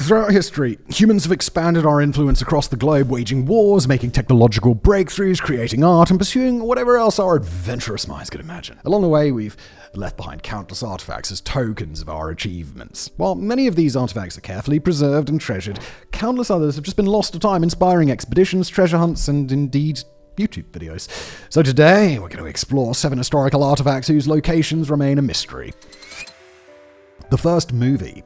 Throughout history, humans have expanded our influence across the globe, waging wars, making technological breakthroughs, creating art, and pursuing whatever else our adventurous minds could imagine. Along the way, we've left behind countless artifacts as tokens of our achievements. While many of these artifacts are carefully preserved and treasured, countless others have just been lost to time, inspiring expeditions, treasure hunts, and indeed YouTube videos. So today, we're going to explore 7 historical artifacts whose locations remain a mystery. The first movie.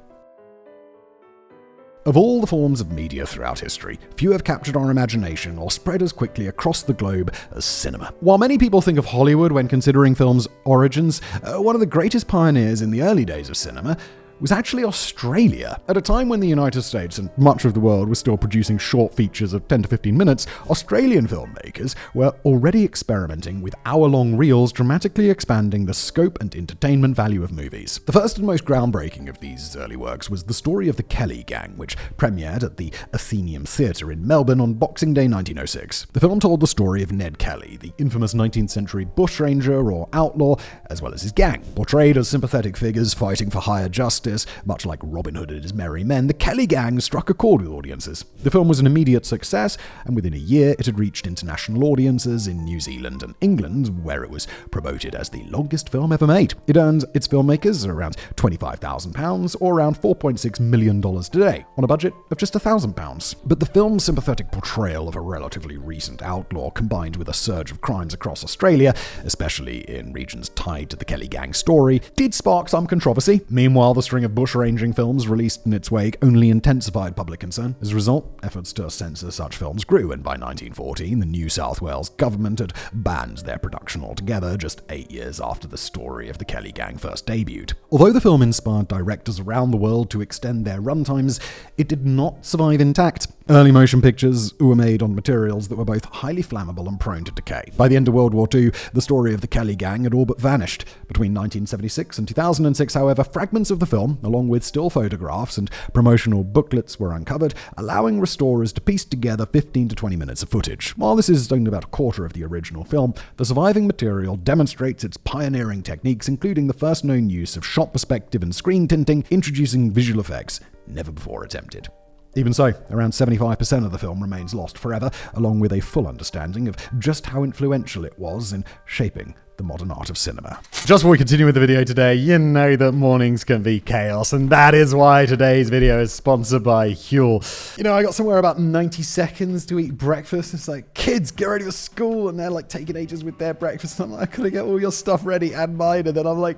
Of all the forms of media throughout history, few have captured our imagination or spread as quickly across the globe as cinema. While many people think of Hollywood when considering film's origins, one of the greatest pioneers in the early days of cinema was actually Australia. At a time when the United States and much of the world was still producing short features of 10 to 15 minutes, Australian filmmakers were already experimenting with hour-long reels, dramatically expanding the scope and entertainment value of movies. The first and most groundbreaking of these early works was The Story of the Kelly Gang, which premiered at the Athenaeum Theatre in Melbourne on Boxing Day 1906. The film told the story of Ned Kelly, the infamous 19th century bushranger or outlaw, as well as his gang. Portrayed as sympathetic figures fighting for higher justice, much like Robin Hood and his merry men, the Kelly Gang struck a chord with audiences. The film was an immediate success, and within a year it had reached international audiences in New Zealand and England, where it was promoted as the longest film ever made. It earned its filmmakers around £25,000, or around $4.6 million today, on a budget of just £1,000. But the film's sympathetic portrayal of a relatively recent outlaw, combined with a surge of crimes across Australia, especially in regions tied to the Kelly Gang story, did spark some controversy. Meanwhile, the string of bushranging films released in its wake only intensified public concern. As a result, efforts to censor such films grew, and by 1914, the New South Wales government had banned their production altogether, just 8 years after the story of the Kelly Gang first debuted. Although the film inspired directors around the world to extend their runtimes, it did not survive intact. Early motion pictures were made on materials that were both highly flammable and prone to decay. By the end of World War II, the story of the Kelly Gang had all but vanished. Between 1976 and 2006, however, fragments of the film, along with still photographs and promotional booklets, were uncovered, allowing restorers to piece together 15 to 20 minutes of footage. While this is only about a quarter of the original film, the surviving material demonstrates its pioneering techniques, including the first known use of shot perspective and screen tinting, introducing visual effects never before attempted. Even so, around 75% of the film remains lost forever, along with a full understanding of just how influential it was in shaping the modern art of cinema. Just before we continue with the video today, you know that mornings can be chaos, and that is why today's video is sponsored by Huel. You know, I got somewhere about 90 seconds to eat breakfast. It's like, kids, get ready for school, and they're like taking ages with their breakfast. I'm like, I could get all your stuff ready and mine, and then I'm like,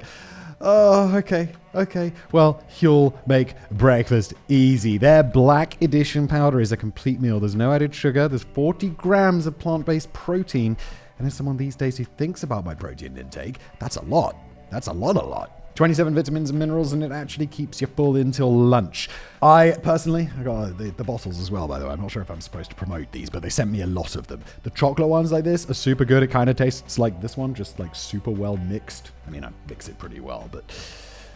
oh, okay. Well, Huel make breakfast easy. Their Black Edition powder is a complete meal. There's no added sugar. There's 40 grams of plant-based protein. And as someone these days who thinks about my protein intake, that's a lot. That's a lot. 27 vitamins and minerals, and it actually keeps you full until lunch. I got the bottles as well, by the way. I'm not sure if I'm supposed to promote these, but they sent me a lot of them. The chocolate ones like this are super good. It kind of tastes like this one, just like super well mixed. I mean, I mix it pretty well, but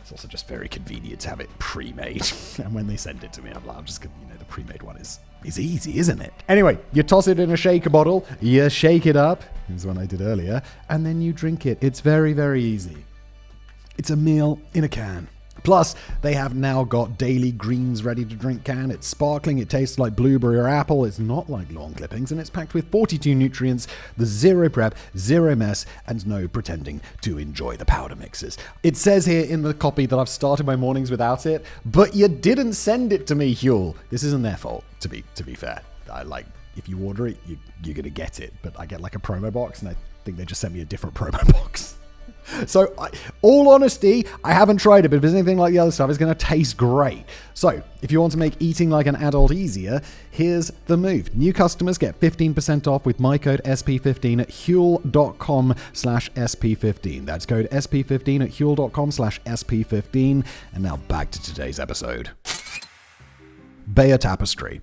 it's also just very convenient to have it pre-made. And when they send it to me, I'm just gonna, the pre-made one is easy, isn't it? Anyway, you toss it in a shaker bottle, you shake it up, here's the one I did earlier, and then you drink it. It's very, very easy. It's a meal in a can. Plus, they have now got daily greens ready to drink can. It's sparkling, it tastes like blueberry or apple, it's not like lawn clippings, and it's packed with 42 nutrients, there's zero prep, zero mess, and no pretending to enjoy the powder mixes. It says here in the copy that I've started my mornings without it, but you didn't send it to me, Huel. This isn't their fault, to be fair. If you order it, you're gonna get it, but I get like a promo box, and I think they just sent me a different promo box. So, all honesty, I haven't tried it, but if it's anything like the other stuff, it's going to taste great. So, if you want to make eating like an adult easier, here's the move. New customers get 15% off with my code SP15 at huel.com/SP15. That's code SP15 at huel.com/SP15. And now back to today's episode. Bayeux tapestry.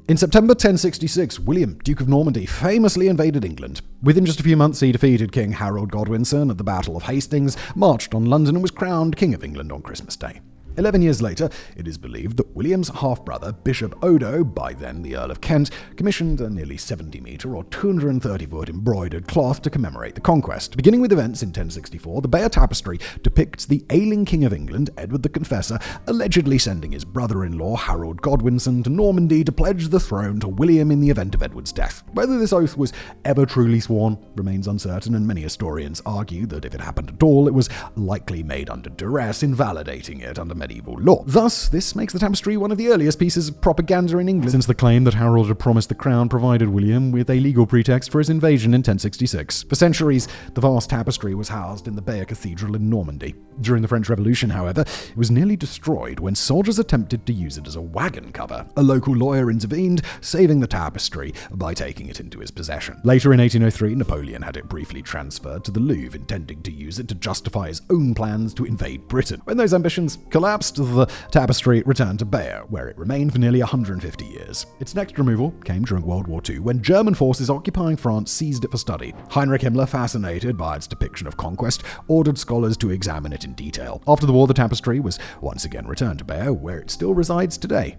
In September 1066, William, Duke of Normandy, famously invaded England. Within just a few months, he defeated King Harold Godwinson at the Battle of Hastings, marched on London, and was crowned King of England on Christmas Day. 11 years later, it is believed that William's half-brother, Bishop Odo, by then the Earl of Kent, commissioned a nearly 70-metre or 230-foot embroidered cloth to commemorate the conquest. Beginning with events in 1064, the Bayeux tapestry depicts the ailing King of England, Edward the Confessor, allegedly sending his brother-in-law, Harold Godwinson, to Normandy to pledge the throne to William in the event of Edward's death. Whether this oath was ever truly sworn remains uncertain, and many historians argue that if it happened at all, it was likely made under duress, invalidating it under medieval law. Thus, this makes the tapestry one of the earliest pieces of propaganda in England, since the claim that Harold had promised the crown provided William with a legal pretext for his invasion in 1066. For centuries, the vast tapestry was housed in the Bayeux Cathedral in Normandy. During the French Revolution, however, it was nearly destroyed when soldiers attempted to use it as a wagon cover. A local lawyer intervened, saving the tapestry by taking it into his possession. Later in 1803, Napoleon had it briefly transferred to the Louvre, intending to use it to justify his own plans to invade Britain. When those ambitions collapsed, the tapestry returned to Bayeux, where it remained for nearly 150 years. Its next removal came during World War II, when German forces occupying France seized it for study. Heinrich Himmler, fascinated by its depiction of conquest, ordered scholars to examine it in detail. After the war, the tapestry was once again returned to Bayeux, where it still resides today.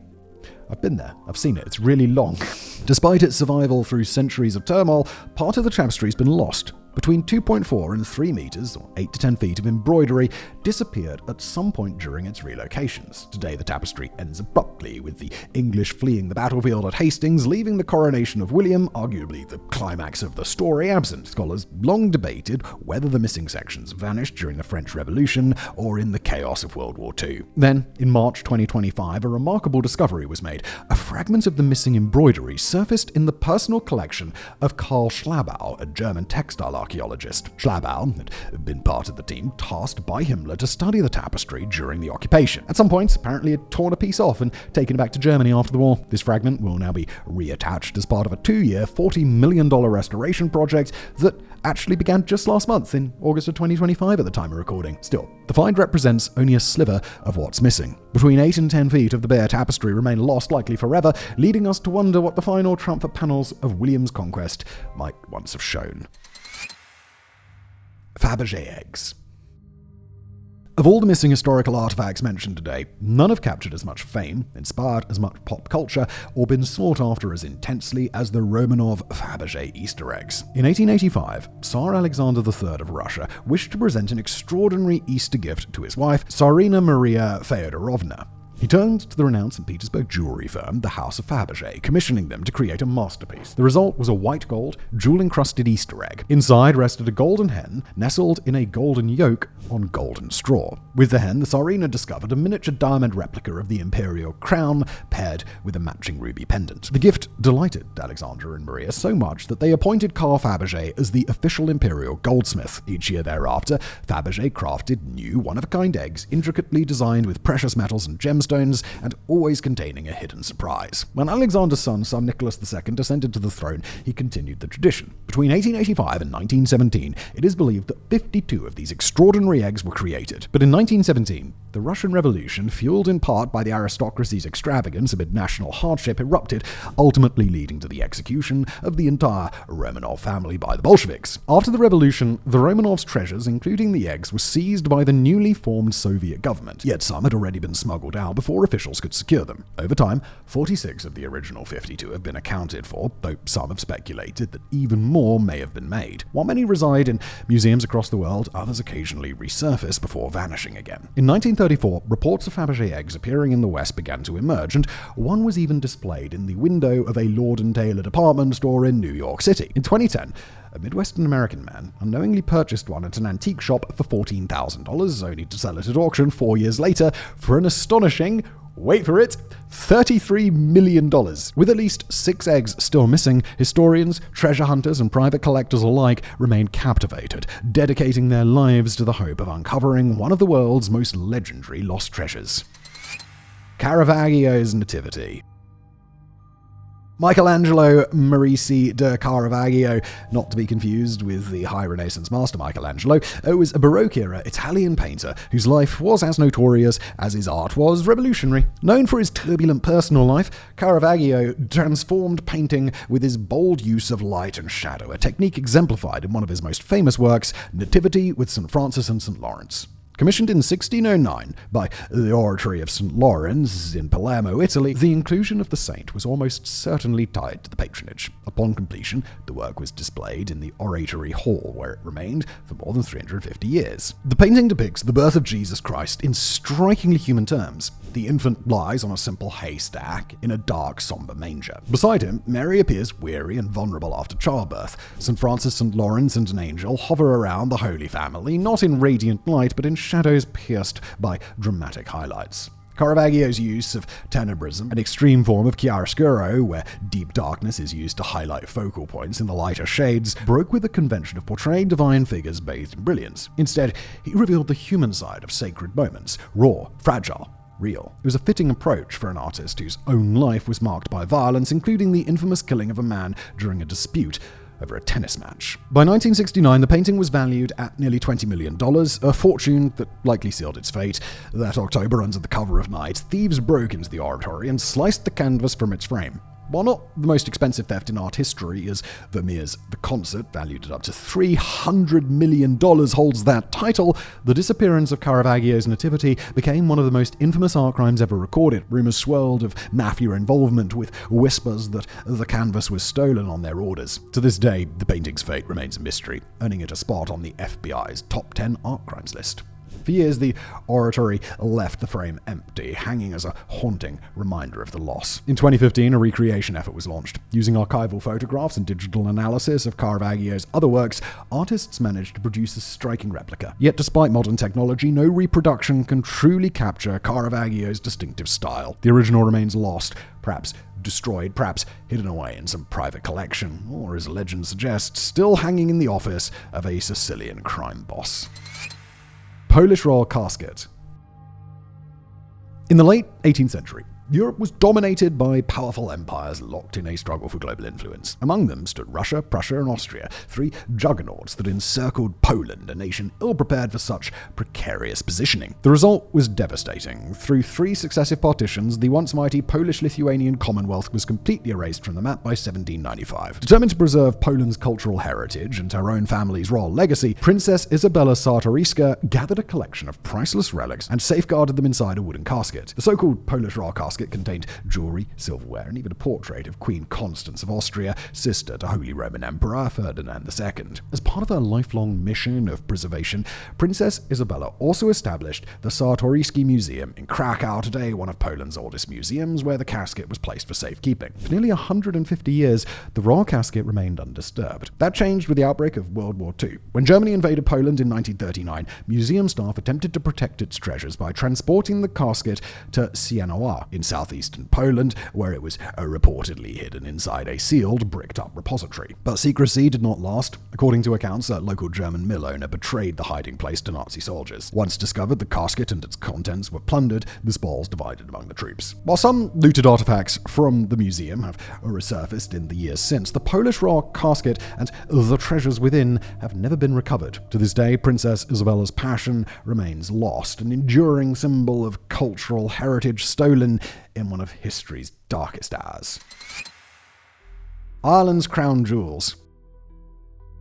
I've been there. I've seen it. It's really long. Despite its survival through centuries of turmoil, part of the tapestry's been lost. Between 2.4 and 3 meters, or 8 to 10 feet of embroidery, disappeared at some point during its relocations. Today, the tapestry ends abruptly, with the English fleeing the battlefield at Hastings, leaving the coronation of William, arguably the climax of the story, absent. Scholars long debated whether the missing sections vanished during the French Revolution or in the chaos of World War II. Then, in March 2025, a remarkable discovery was made. A fragment of the missing embroidery surfaced in the personal collection of Karl Schlabau, a German textile archaeologist. Schlabau had been part of the team tasked by Himmler to study the tapestry during the occupation. At some point, apparently had torn a piece off and taken it back to Germany after the war. This fragment will now be reattached as part of a 2-year, $40 million restoration project that actually began just last month, in August of 2025 at the time of recording. Still, the find represents only a sliver of what's missing. Between 8 and 10 feet of the Bayeux tapestry remain lost, likely forever, leading us to wonder what the final triumphant panels of William's conquest might once have shown. Fabergé eggs. Of all the missing historical artifacts mentioned today, none have captured as much fame, inspired as much pop culture, or been sought after as intensely as the Romanov Fabergé Easter eggs. In 1885, Tsar Alexander III of Russia wished to present an extraordinary Easter gift to his wife, Tsarina Maria Feodorovna. He turned to the renowned St. Petersburg jewelry firm, the House of Fabergé, commissioning them to create a masterpiece. The result was a white gold, jewel-encrusted Easter egg. Inside rested a golden hen, nestled in a golden yolk on golden straw. With the hen, the Tsarina discovered a miniature diamond replica of the imperial crown, paired with a matching ruby pendant. The gift delighted Alexander and Maria so much that they appointed Carl Fabergé as the official imperial goldsmith. Each year thereafter, Fabergé crafted new one-of-a-kind eggs, intricately designed with precious metals and gemstones, and always containing a hidden surprise. When Alexander's son Nicholas II, ascended to the throne, he continued the tradition. Between 1885 and 1917, it is believed that 52 of these extraordinary eggs were created. But in 1917, the Russian Revolution, fueled in part by the aristocracy's extravagance amid national hardship, erupted, ultimately leading to the execution of the entire Romanov family by the Bolsheviks. After the revolution, the Romanovs' treasures, including the eggs, were seized by the newly formed Soviet government, yet some had already been smuggled out before officials could secure them. Over time, 46 of the original 52 have been accounted for, though some have speculated that even more may have been made. While many reside in museums across the world, others occasionally resurface before vanishing again. In 1934, reports of Fabergé eggs appearing in the West began to emerge, and one was even displayed in the window of a Lord & Taylor department store in New York City. In 2010, a Midwestern American man unknowingly purchased one at an antique shop for $14,000, only to sell it at auction 4 years later for an astonishing, wait for it, $33 million. With at least 6 eggs still missing, historians, treasure hunters, and private collectors alike remain captivated, dedicating their lives to the hope of uncovering one of the world's most legendary lost treasures. Caravaggio's Nativity. Michelangelo Merisi da Caravaggio, not to be confused with the high Renaissance master Michelangelo, was a Baroque-era Italian painter whose life was as notorious as his art was revolutionary. Known for his turbulent personal life, Caravaggio transformed painting with his bold use of light and shadow, a technique exemplified in one of his most famous works, Nativity with St. Francis and St. Lawrence. Commissioned in 1609 by the Oratory of St. Lawrence in Palermo, Italy, the inclusion of the saint was almost certainly tied to the patronage. Upon completion, the work was displayed in the Oratory Hall, where it remained for more than 350 years. The painting depicts the birth of Jesus Christ in strikingly human terms. The infant lies on a simple haystack in a dark, somber manger. Beside him, Mary appears weary and vulnerable after childbirth. St. Francis, St. Lawrence, and an angel hover around the Holy Family, not in radiant light, but in shadows pierced by dramatic highlights. Caravaggio's use of tenebrism, an extreme form of chiaroscuro, where deep darkness is used to highlight focal points in the lighter shades, broke with the convention of portraying divine figures bathed in brilliance. Instead, he revealed the human side of sacred moments, raw, fragile, real. It was a fitting approach for an artist whose own life was marked by violence, including the infamous killing of a man during a dispute over a tennis match. By 1969, the painting was valued at nearly $20 million, a fortune that likely sealed its fate. That October, under the cover of night, thieves broke into the oratory and sliced the canvas from its frame. While not the most expensive theft in art history, as Vermeer's The Concert, valued at up to $300 million, holds that title, the disappearance of Caravaggio's Nativity became one of the most infamous art crimes ever recorded. Rumors swirled of mafia involvement, with whispers that the canvas was stolen on their orders. To this day, the painting's fate remains a mystery, earning it a spot on the FBI's top 10 art crimes list. For years, the oratory left the frame empty, hanging as a haunting reminder of the loss. In 2015, a recreation effort was launched. Using archival photographs and digital analysis of Caravaggio's other works, artists managed to produce a striking replica. Yet despite modern technology, no reproduction can truly capture Caravaggio's distinctive style. The original remains lost, perhaps destroyed, perhaps hidden away in some private collection, or as legend suggests, still hanging in the office of a Sicilian crime boss. Polish royal casket. In the late 18th century, Europe was dominated by powerful empires locked in a struggle for global influence. Among them stood Russia, Prussia, and Austria, three juggernauts that encircled Poland, a nation ill-prepared for such precarious positioning. The result was devastating. Through three successive partitions, the once mighty Polish-Lithuanian Commonwealth was completely erased from the map by 1795. Determined to preserve Poland's cultural heritage and her own family's royal legacy, Princess Izabela Czartoryska gathered a collection of priceless relics and safeguarded them inside a wooden casket. The so-called Polish royal casket contained jewelry, silverware, and even a portrait of Queen Constance of Austria, sister to Holy Roman Emperor Ferdinand II. As part of her lifelong mission of preservation, Princess Izabela also established the Czartoryski Museum in Krakow, today one of Poland's oldest museums, where the casket was placed for safekeeping. For nearly 150 years, the royal casket remained undisturbed. That changed with the outbreak of World War II. When Germany invaded Poland in 1939, museum staff attempted to protect its treasures by transporting the casket to Sienoir in southeastern Poland, where it was reportedly hidden inside a sealed, bricked-up repository. But secrecy did not last. According to accounts, a local German mill owner betrayed the hiding place to Nazi soldiers. Once discovered, the casket and its contents were plundered, the spoils divided among the troops. While some looted artifacts from the museum have resurfaced in the years since, the Polish royal casket and the treasures within have never been recovered. To this day, Princess Izabela's passion remains lost, an enduring symbol of cultural heritage stolen in one of history's darkest hours. Ireland's crown jewels.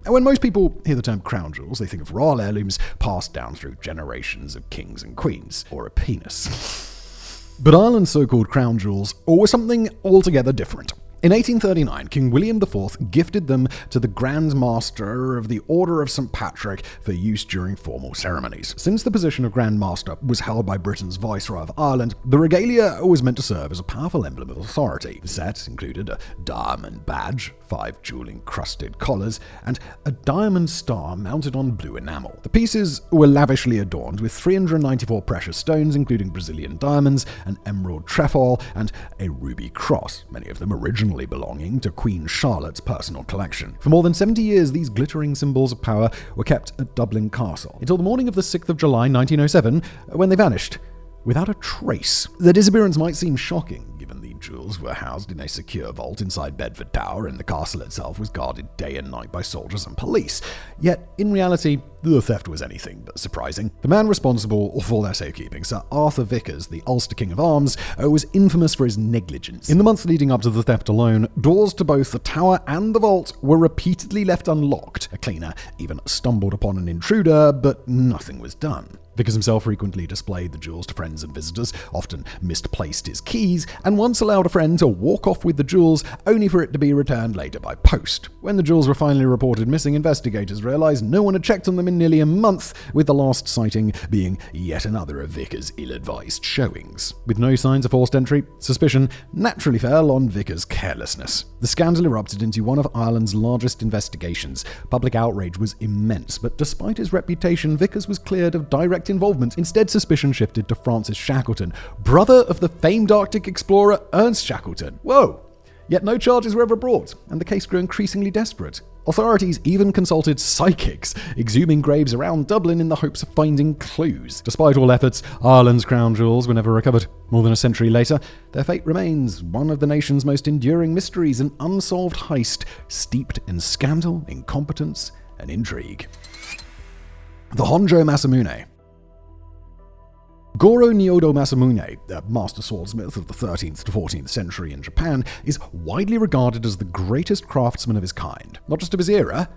When most people hear the term crown jewels, they think of royal heirlooms passed down through generations of kings and queens, or a penis. But Ireland's so-called crown jewels were something altogether different. In 1839, King William IV gifted them to the Grand Master of the Order of St. Patrick for use during formal ceremonies. Since the position of Grand Master was held by Britain's Viceroy of Ireland, the regalia was meant to serve as a powerful emblem of authority. The set included a diamond badge, 5 jewel-encrusted collars, and a diamond star mounted on blue enamel. The pieces were lavishly adorned with 394 precious stones, including Brazilian diamonds, an emerald trefoil, and a ruby cross, many of them originally belonging to Queen Charlotte's personal collection. For more than 70 years, these glittering symbols of power were kept at Dublin Castle, until the morning of the 6th of July 1907, when they vanished without a trace. Their disappearance might seem shocking, given the jewels were housed in a secure vault inside Bedford Tower, and the castle itself was guarded day and night by soldiers and police. Yet, in reality, the theft was anything but surprising. The man responsible for their safekeeping, Sir Arthur Vickers, the Ulster King of Arms, was infamous for his negligence. In the months leading up to the theft alone, doors to both the tower and the vault were repeatedly left unlocked. A cleaner even stumbled upon an intruder, but nothing was done. Vickers himself frequently displayed the jewels to friends and visitors, often misplaced his keys, and once allowed a friend to walk off with the jewels, only for it to be returned later by post. When the jewels were finally reported missing, investigators realized no one had checked on them in nearly a month, with the last sighting being yet another of Vickers' ill-advised showings. With no signs of forced entry, suspicion naturally fell on Vickers' carelessness. The scandal erupted into one of Ireland's largest investigations. Public outrage was immense, but despite his reputation, Vickers was cleared of direct involvement. Instead, suspicion shifted to Francis Shackleton, brother of the famed Arctic explorer Ernst Shackleton. Whoa! Yet no charges were ever brought, and the case grew increasingly desperate. Authorities even consulted psychics, exhuming graves around Dublin in the hopes of finding clues. Despite all efforts, Ireland's crown jewels were never recovered. More than a century later, their fate remains one of the nation's most enduring mysteries, an unsolved heist steeped in scandal, incompetence, and intrigue. The Honjo Masamune. Goro Nyodo Masamune, a master swordsmith of the 13th to 14th century in Japan, is widely regarded as the greatest craftsman of his kind, not just of his era,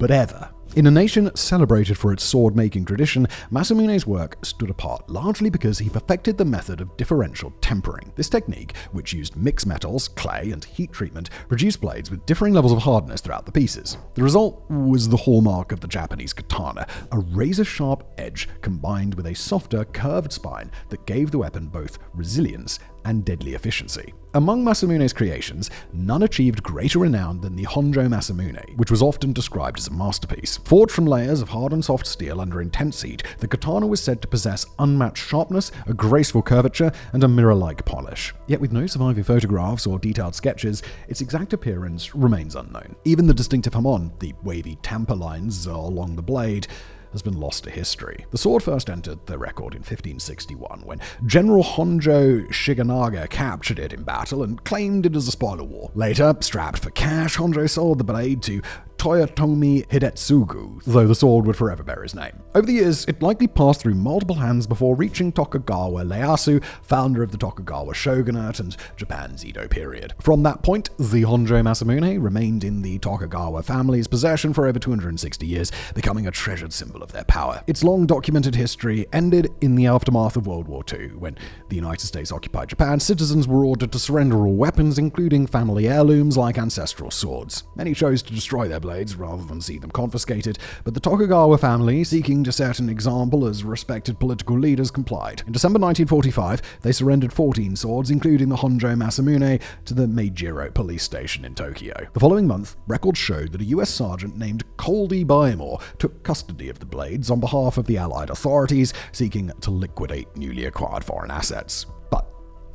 but ever. In a nation celebrated for its sword-making tradition, Masamune's work stood apart largely because he perfected the method of differential tempering. This technique, which used mixed metals, clay, and heat treatment, produced blades with differing levels of hardness throughout the pieces. The result was the hallmark of the Japanese katana, a razor-sharp edge combined with a softer, curved spine that gave the weapon both resilience and deadly efficiency. Among Masamune's creations, none achieved greater renown than the Honjo Masamune, which was often described as a masterpiece. Forged from layers of hard and soft steel under intense heat, the katana was said to possess unmatched sharpness, a graceful curvature, and a mirror-like polish. Yet with no surviving photographs or detailed sketches, its exact appearance remains unknown. Even the distinctive hamon, the wavy tamper lines along the blade, has been lost to history. The sword first entered the record in 1561 when General Honjo Shigenaga captured it in battle and claimed it as a spoil of war. Later, strapped for cash, Honjo sold the blade to Toyotomi Hidetsugu, though the sword would forever bear his name. Over the years, it likely passed through multiple hands before reaching Tokugawa Ieyasu, founder of the Tokugawa shogunate and Japan's Edo period. From that point, the Honjo Masamune remained in the Tokugawa family's possession for over 260 years, becoming a treasured symbol of their power. Its long documented history ended in the aftermath of World War II, when the United States occupied Japan. Citizens were ordered to surrender all weapons, including family heirlooms like ancestral swords. Many chose to destroy their blades rather than see them confiscated, but the Tokugawa family, seeking to set an example as respected political leaders, complied. In December 1945, they surrendered 14 swords, including the Honjo Masamune, to the Meijiro police station in Tokyo. The following month, records showed that a US sergeant named Coldy Bymore took custody of the blades on behalf of the Allied authorities, seeking to liquidate newly acquired foreign assets.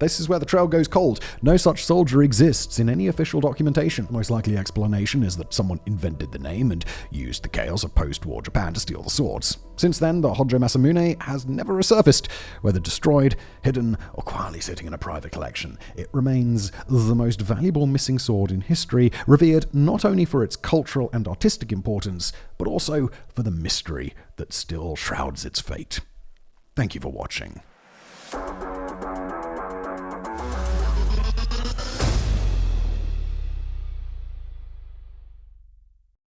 This is where the trail goes cold. No such soldier exists in any official documentation. The most likely explanation is that someone invented the name and used the chaos of post-war Japan to steal the swords. Since then, the Honjo Masamune has never resurfaced. Whether destroyed, hidden, or quietly sitting in a private collection, it remains the most valuable missing sword in history, revered not only for its cultural and artistic importance, but also for the mystery that still shrouds its fate. Thank you for watching.